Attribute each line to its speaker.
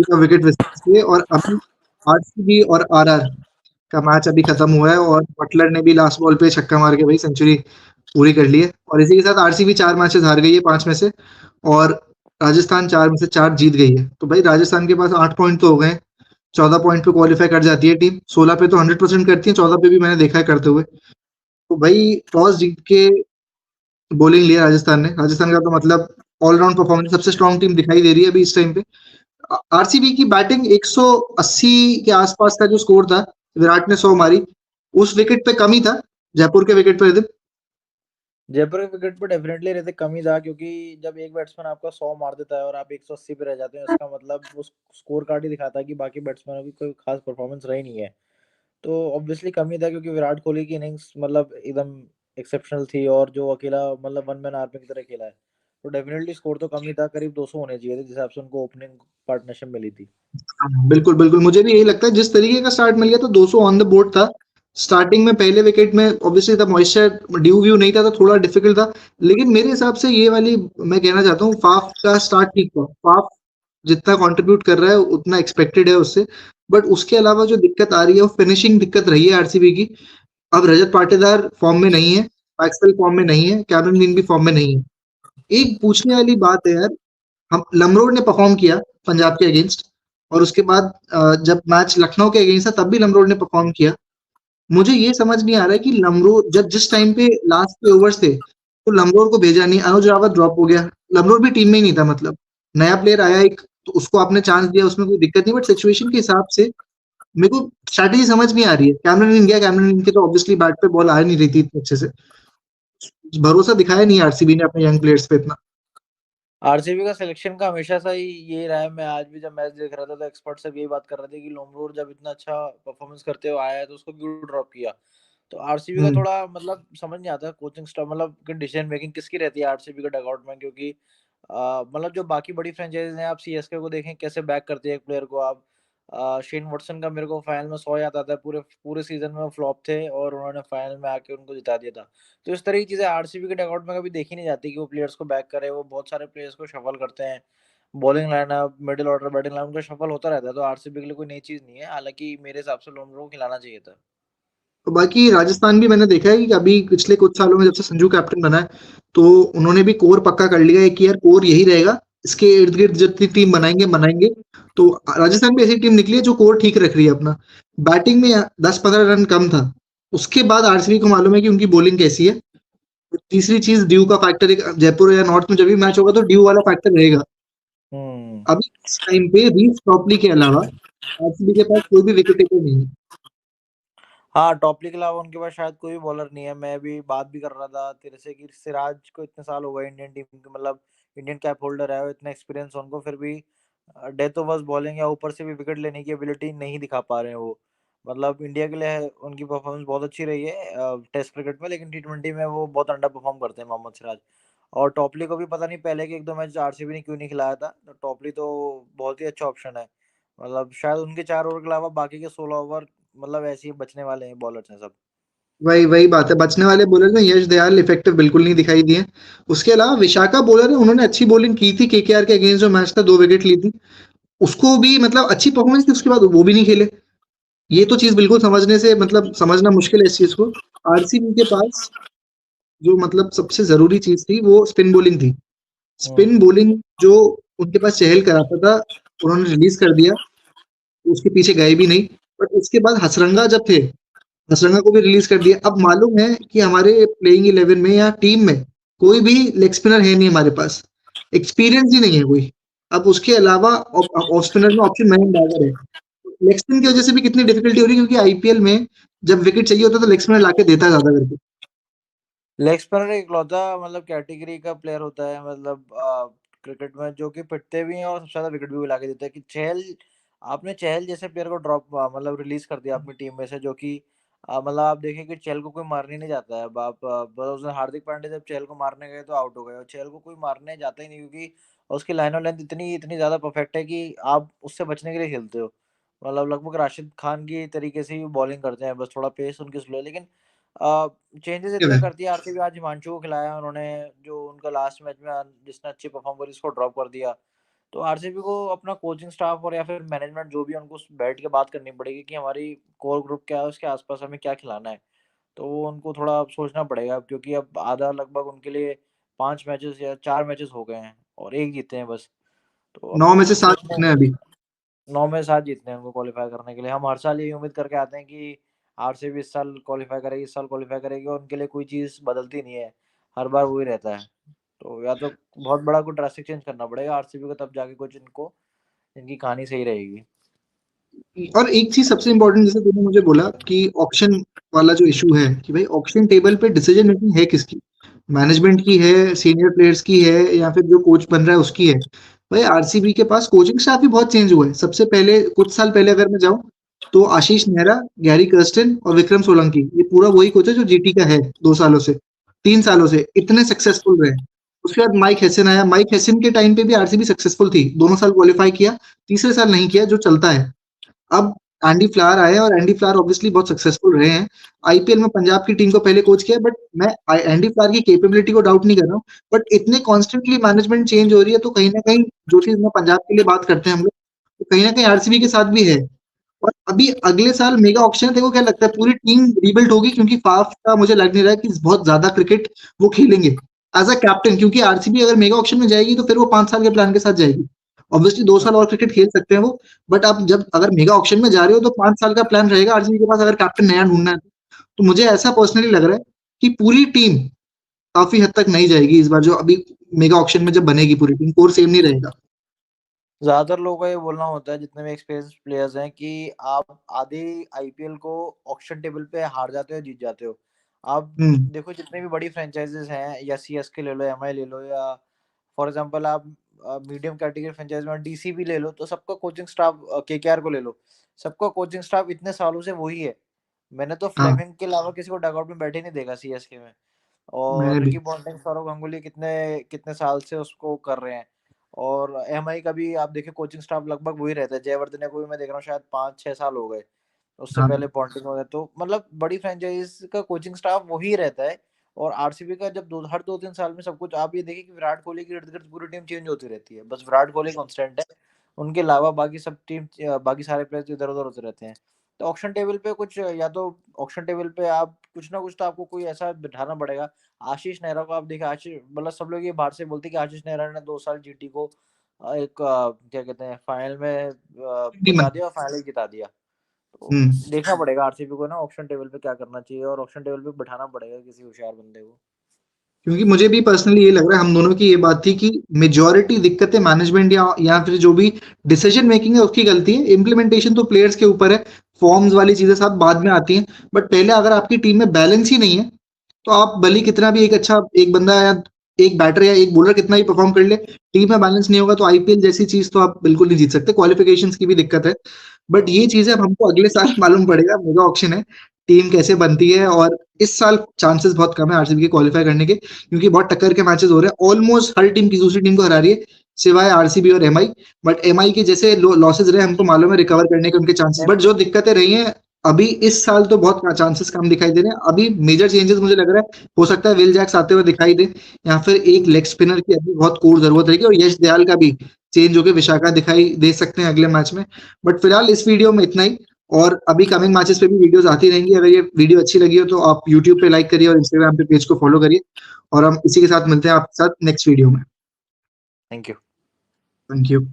Speaker 1: कोहली का विकेट विस्तार से और अभी आरसीबी और आरआर का मैच अभी खत्म हुआ है और बटलर ने भी लास्ट बॉल पे छक्का मार के भाई सेंचुरी पूरी कर ली है और इसी के साथ आरसीबी 4 मैचेस हार गई है 5 में से और राजस्थान 4 में से 4 जीत गई है। तो भाई राजस्थान के पास 8 पॉइंट तो हो गए, 14 पॉइंट पे क्वालीफाई कर जाती है टीम, 16 पे तो 100% करती है, 14 पे भी मैंने देखा है करते हुए। तो भाई टॉस जीत के बॉलिंग लिया राजस्थान ने। राजस्थान का तो मतलब ऑलराउंड परफॉर्मेंस सबसे स्ट्रॉन्ग टीम दिखाई दे रही है अभी इस टाइम पे। आरसीबी की बैटिंग 180 के आसपास का जो स्कोर था, विराट ने 100 मारी, उस विकेट पे कम ही था, जयपुर के विकेट पे।
Speaker 2: जयपुर के विकेट पर डेफिनेटली रहते कम ही था, क्योंकि जब एक बैट्समैन आपका 100 मार देता है और आप 180 पे रह जाते हैं, इसका मतलब उस स्कोर कार्ड ही दिखाता है कि बाकी बैट्समैनों की कोई खास परफॉर्मेंस रही नहीं है। तो ऑब्वियसली कम ही था, क्योंकि विराट कोहली की इनिंग्स मतलब एकदम एक्सेप्शनल थी और जो अकेला मतलब वन मैन आर्मी की तरह खेला है, तो डेफिनेटली स्कोर तो कम ही था, करीब 200 होने चाहिए थे जिस हिसाब से उनको ओपनिंग पार्टनरशिप मिली थी।
Speaker 1: बिल्कुल, बिल्कुल, मुझे भी यही लगता है। जिस तरीके का स्टार्ट मिल गया तो 200 ऑन द बोर्ड था। स्टार्टिंग में पहले विकेट में ऑब्वियसली था मॉइस्चर, ड्यू व्यू नहीं था तो थोड़ा डिफिकल्ट था। लेकिन मेरे हिसाब से ये वाली मैं कहना चाहता हूँ फाफ का स्टार्ट ठीक था। फाफ जितना कंट्रीब्यूट कर रहा है उतना एक्सपेक्टेड है उससे। बट उसके अलावा जो दिक्कत आ रही है वो फिनिशिंग दिक्कत रही है आरसीबी की। अब रजत पाटीदार फॉर्म में नहीं है, मैक्सवेल फॉर्म में नहीं है, कैमरन ग्रीन भी फॉर्म में नहीं है। एक पूछने वाली बात है यार, हम लमरोड ने परफॉर्म किया पंजाब के अगेंस्ट और उसके बाद जब मैच लखनऊ के अगेंस्ट था तब भी लमरोड ने परफॉर्म किया। मुझे ये समझ नहीं आ रहा है कि लमरोड जब जिस टाइम पे लास्ट के ओवर्स थे तो लमरोड को भेजा नहीं, अनुज रावत ड्रॉप हो गया, लमरोड भी टीम में ही नहीं था। मतलब नया प्लेयर आया एक, तो उसको आपने चांस दिया, उसमें कोई दिक्कत नहीं, बट सिचुएशन के हिसाब से मेरे को स्ट्रैटेजी समझ नहीं आ रही है। कैमरन ग्रीन गया, कैमरन ग्रीन के तो ऑब्वियसली बैट पे बॉल आ नहीं रही थी इतने अच्छे से, भरोसा दिखाया नहीं आरसीबी ने अपने यंग प्लेयर्स पे इतना।
Speaker 2: आरसीबी का सिलेक्शन का हमेशा से ही ये रहा है। मैं आज भी जब मैच देख रहा था तो एक्सपर्ट सब यही बात कर रहे थे कि लोमरोड जब इतना अच्छा परफॉर्मेंस करते हुए आया है तो उसको क्यों ड्रॉप किया। तो आरसीबी का
Speaker 1: हम्म।
Speaker 2: थोड़ा मतलब समझ नहीं आता कोचिंग स्टाफ, मतलब कि डिसीजन मेकिंग किसकी रहती है आरसीबी के डगआउट में, क्योंकि मतलब जो बाकी बड़ी फ्रेंचाइजीज हैं, आप सीएसके को देखें कैसे बैक करती है एक प्लेयर को। आप शेन वॉटसन का मेरे को फाइनल में 100 याद आता है, पूरे पूरे सीजन में वो फ्लॉप थे और उन्होंने फाइनल में आके उनको जिता दिया था। तो इस तरह की चीजें आरसीबी के डगआउट में कभी देखी नहीं जाती कि वो प्लेयर्स को बैक करे। वो बहुत सारे प्लेयर्स को शफल करते हैं, bowling lineup, middle order, batting line, उनका शफल होता रहता है। तो आरसीबी के लिए कोई नई चीज नहीं है, हालांकि मेरे हिसाब से लोमरो को खिलाना चाहिए था।
Speaker 1: तो बाकी राजस्थान भी मैंने देखा है कि अभी पिछले कुछ सालों में जब से संजू कैप्टन बना है तो उन्होंने भी कोर पक्का कर लिया है कि यार कोर यही रहेगा, इसके इर्द गिर्द जितनी टीम बनाएंगे बनाएंगे। तो राजस्थान भी ऐसी टीम निकली है जो कोर ठीक रख रही है अपना। बैटिंग में 10-15 रन कम था, उसके बाद आरसीबी को मालूम है कि उनकी बॉलिंग कैसी है। तीसरी चीज ड्यू का फैक्टर, एक जयपुर या नॉर्थ में जब भी मैच होगा तो ड्यू वाला फैक्टर रहेगा।
Speaker 2: हम्म।
Speaker 1: अभी इस टाइम पे रीस टॉपली के अलावा आरसीबी के पास कोई भी विकेट टेकर नहीं है।
Speaker 2: हाँ, टॉपली के अलावा उनके पास शायद कोई भी बॉलर नहीं है। मैं भी बात भी कर रहा था तेरे से कि सिराज को इतने साल हो गए इंडियन टीम के, मतलब इंडियन कैप होल्डर है, इतना एक्सपीरियंस उनको, फिर भी डेथ ओवर्स बॉलिंग या ऊपर से भी विकेट लेने की एबिलिटी नहीं दिखा पा रहे हैं वो। मतलब इंडिया के लिए उनकी परफॉर्मेंस बहुत अच्छी रही है टेस्ट क्रिकेट में, लेकिन टी20 में वो बहुत अंडर परफॉर्म करते हैं मोहम्मद सिराज। और टॉपली को भी पता नहीं पहले के एक दो मैच आरसीबी ने क्यों नहीं खिलाया था। तो टॉपली तो बहुत ही अच्छा ऑप्शन है। मतलब शायद उनके 4 ओवर के अलावा बाकी के 16 ओवर मतलब ऐसे ही बचने वाले हैं बॉलर्स हैं सब।
Speaker 1: वही वही बात है, बचने वाले बॉलर में यश दयाल इफेक्टिव बिल्कुल नहीं दिखाई दिए। उसके अलावा विशाखा बॉलर है, उन्होंने अच्छी बॉलिंग की थी केकेआर के अगेंस्ट जो मैच था, 2 विकेट ली थी। उसको भी मतलब अच्छी परफॉर्मेंस थी, उसके बाद वो भी नहीं खेले। ये तो चीज़ बिल्कुल समझने से मतलब समझना मुश्किल है इस चीज़ को। आरसीबी के पास जो मतलब सबसे ज़रूरी चीज़ थी वो स्पिन बॉलिंग थी। स्पिन
Speaker 2: हम्म।
Speaker 1: बॉलिंग जो उनके पास चहल कराता था, उन्होंने रिलीज़ कर दिया, उसके पीछे गए भी नहीं। बट उसके बाद हसरंगा जब थे, हसरंगा को भी रिलीज कर दिया। अब मालूम है कि हमारे प्लेइंग 11 में या टीम में कोई भी लेग स्पिनर है नहीं हमारे पास, एक्सपीरियंस ही नहीं है कोई। अब उसके अलावा ऑफ स्पिनर में ऑप्शन मयंक डागर है। लेग स्पिन की वजह से भी कितनी डिफिकल्टी हो रही है, क्योंकि आईपीएल में जब विकेट चाहिए होता है तो लेग स्पिनर लाके देता है ज्यादा करके।
Speaker 2: लेग स्पिनर इकलौता मतलब कैटेगरी का प्लेयर होता है, मतलब क्रिकेट में जो कि पिटते भी हैं और सबसे ज्यादा विकेट भी ला के देते हैं। कि चहल, आपने चहल जैसे प्लेयर को ड्रॉप मतलब रिलीज कर दिया अपनी टीम में से, जो कि मतलब आप देखें कि चहल को कोई मारने नहीं जाता है। अब आप उस दिन हार्दिक पांड्या जब चहल को मारने गए तो आउट हो गए, और चहल को कोई मारने जाता ही नहीं, क्योंकि उसकी लाइन ऑफ लेंथ इतनी इतनी ज्यादा परफेक्ट है कि आप उससे बचने के लिए खेलते हो। मतलब लगभग राशिद खान की तरीके से ही बॉलिंग करते हैं, बस थोड़ा पेस उनकी स्लो है। लेकिन चेंजेस इतने कर दिए आरसीबी। आज हिमांशु को खिलाया उन्होंने, जो उनका लास्ट मैच में जिसने अच्छी परफॉर्म करी उसको ड्रॉप कर दिया। तो आरसीबी को अपना कोचिंग स्टाफ और या फिर मैनेजमेंट जो भी है उनको बैठ के बात करनी पड़ेगी कि हमारी कोर ग्रुप क्या है, उसके आसपास हमें क्या खिलाना है। तो वो उनको थोड़ा सोचना पड़ेगा, क्योंकि अब आधा लगभग उनके लिए 5 मैचेस या 4 मैचेस हो गए हैं और 1 जीते हैं बस। तो अब
Speaker 1: 9 में से 7
Speaker 2: सोचना
Speaker 1: जीतने हैं अभी।
Speaker 2: 9 में 7 जीतने हैं उनको क्वालीफाई करने के लिए। हम हर साल यही उम्मीद करके आते हैं कि आरसीबी इस साल क्वालीफाई करेगी, इस साल क्वालीफाई करेगी, और उनके लिए कोई चीज़ बदलती नहीं है, हर बार वही रहता है। तो या तो बहुत बड़ा कोई ड्रास्टिक चेंज करना पड़ेगा आरसीबी को, तब जाके कुछ इनको इनकी कहानी सही रहेगी।
Speaker 1: और एक चीज सबसे इंपॉर्टेंट, जैसे तुमने मुझे बोला कि ऑक्शन वाला जो इशू है कि भाई ऑक्शन टेबल पे डिसीजन मेकिंग है किसकी, मैनेजमेंट की है, सीनियर प्लेयर्स की है, या फिर जो कोच बन रहा है उसकी है। भाई आरसीबी के पास कोचिंग स्टाफ भी बहुत चेंज हुआ है। सबसे पहले कुछ साल पहले अगर मैं जाऊं तो आशीष नेहरा, गैरी कर्स्टन और विक्रम सोलंकी, ये पूरा वही कोच है जो जीटी का है 2 सालों से, 3 सालों से इतने सक्सेसफुल रहे। उसके बाद माइक हेसन आया। माइक हेसन के टाइम पे भी आरसीबी सक्सेसफुल थी, दोनों साल क्वालिफाई किया, तीसरे साल नहीं किया, जो चलता है। अब एंडी फ्लावर आए और एंडी फ्लावर ऑब्वियसली बहुत सक्सेसफुल रहे हैं। आईपीएल में पंजाब की टीम को पहले कोच किया, बट मैं एंडी फ्लावर की कैपेबिलिटी को डाउट नहीं कर रहा हूँ। बट इतने कॉन्स्टेंटली मैनेजमेंट चेंज हो रही है, तो कहीं ना कहीं जो चीज में पंजाब के लिए बात करते हैं हम लोग, तो कहीं ना कहीं आरसीबी के साथ भी है। और अभी अगले साल मेगा ऑक्शन है, देखो क्या लगता है पूरी टीम रीबिल्ड होगी, क्योंकि फाफ का मुझे लग नहीं रहा है कि बहुत ज्यादा क्रिकेट वो खेलेंगे एज अ कैप्टन, क्योंकि आरसीबी अगर मेगा ऑक्शन में जाएगी तो फिर वो 5 साल के प्लान के साथ जाएगी। ऑब्वियसली 2 साल और क्रिकेट खेल सकते हैं वो, बट आप जब अगर मेगा ऑक्शन में जा रहे हो तो 5 साल का प्लान रहेगा आरसीबी के पास, अगर कैप्टन नया ढूंढना है तो मुझे ऐसा पर्सनली लग रहा है कि पूरी टीम काफी हद तक नहीं जाएगी इस बार, जो अभी मेगा ऑक्शन में जब बनेगी पूरी टीम, कोर सेम नहीं रहेगा।
Speaker 2: ज्यादातर लोगों का ये बोलना होता है, जितने भी एक्सपीरियंस प्लेयर्स हैं, कि आप आधे आईपीएल को ऑक्शन टेबल पे हार जाते हो, जीत जाते हो। आप
Speaker 1: हम्म।
Speaker 2: देखो जितने भी बड़ी फ्रेंचाइजेस हैं, या सीएसके ले लो, एमआई ले लो, या फॉर एग्जांपल आप मीडियम कैटेगरी फ्रेंचाइज में डीसीबी ले लो, तो सबका कोचिंग स्टाफ, केकेआर को ले लो, सबका कोचिंग स्टाफ इतने सालों से वही है। मैंने तो
Speaker 1: हाँ,
Speaker 2: फ्लेमिंग के अलावा किसी को डगआउट में बैठे नहीं देखा सीएसके में। और
Speaker 1: मैंने भी।
Speaker 2: रिकी पॉन्टिंग, सौरव गांगुली कितने कितने साल से उसको कर रहे हैं। और एमआई का भी आप देखिए कोचिंग स्टाफ लगभग वही रहता है। जयवर्धने को भी मैं देख रहा हूँ शायद 5-6 साल हो गए, उससे
Speaker 1: हाँ,
Speaker 2: पहले पॉन्टिंग हो गया। तो मतलब बड़ी फ्रेंचाइज का कोचिंग स्टाफ वही रहता है। और आरसीबी का जब हर 2-3 साल में सब कुछ, आप ये देखिए कि विराट कोहली के इर्द गिर्द पूरी टीम चेंज होती रहती है, बस विराट कोहली कांस्टेंट है। उनके अलावा बाकी सब टीम, बाकी सारे प्लेयर्स इधर उधर होते रहते हैं। तो ऑक्शन टेबल पे कुछ, या तो ऑक्शन टेबल पे आप कुछ ना कुछ तो आपको कोई ऐसा बिठाना पड़ेगा। आशीष नेहरा को आप देखिए, आशीष मतलब सब लोग ये बाहर से बोलते हैं कि आशीष नेहरा ने 2 साल जीटी को एक क्या कहते हैं, फाइनल में
Speaker 1: टीम।
Speaker 2: पहुंचा दिया और फाइनल जिता दिया। तो
Speaker 1: हम्म।
Speaker 2: देखना पड़ेगा आरसीबी को ना ऑक्शन टेबल पे क्या करना चाहिए, और ऑक्शन टेबल पे बिठाना पड़ेगा किसी होशियार बंदे को।
Speaker 1: क्योंकि मुझे भी पर्सनली ये लग रहा है, हम दोनों की ये बात थी कि मेजॉरिटी दिक्कतें मैनेजमेंट या फिर जो भी डिसीजन मेकिंग है उसकी गलती है, इम्प्लीमेंटेशन तो प्लेयर्स के ऊपर है। फॉर्म्स वाली चीजें सब बाद में आती हैं, बट पहले अगर आपकी टीम में बैलेंस ही नहीं है, तो आप भले कितना भी एक अच्छा एक बंदा या एक बैटर या एक बॉलर कितना भी परफॉर्म कर ले, टीम में बैलेंस नहीं होगा तो आईपीएल जैसी चीज तो आप बिल्कुल नहीं जीत सकते। क्वालिफिकेशंस की भी दिक्कत है। बट ये चीजें अब हमको अगले साल मालूम पड़ेगा, मेगा ऑक्शन है, टीम कैसे बनती है। और इस साल चांसेस बहुत कम है आरसीबी के क्वालिफाई करने के, क्योंकि बहुत टक्कर के मैचेस हो रहे हैं। ऑलमोस्ट हर टीम की दूसरी टीम को हरा रही है, सिवाय आरसीबी और एमआई। बट एमआई के जैसे लॉसेज रहे, हमको मालूम है रिकवर करने के उनके चांसेस, बट जो दिक्कतें रही हैं अभी इस साल तो बहुत चांसेस कम दिखाई दे रहे हैं। अभी मेजर चेंजेस मुझे लग रहा है हो सकता है विल जैक्स आते हुए दिखाई दे, या फिर एक लेग स्पिनर की अभी बहुत कोर जरूरत रहेगी, और यश दयाल का भी चेंज होकर विशाखा दिखाई दे सकते हैं अगले मैच में। बट फिलहाल इस वीडियो में इतना ही, और अभी कमिंग मैचेस पे भी वीडियोस आती रहेंगी। अगर ये वीडियो अच्छी लगी हो तो आप यूट्यूब पे लाइक करिए और इंस्टाग्राम पे पेज को फॉलो करिए, और हम इसी के साथ मिलते हैं आपके साथ नेक्स्ट वीडियो में।
Speaker 2: Thank you.
Speaker 1: Thank you.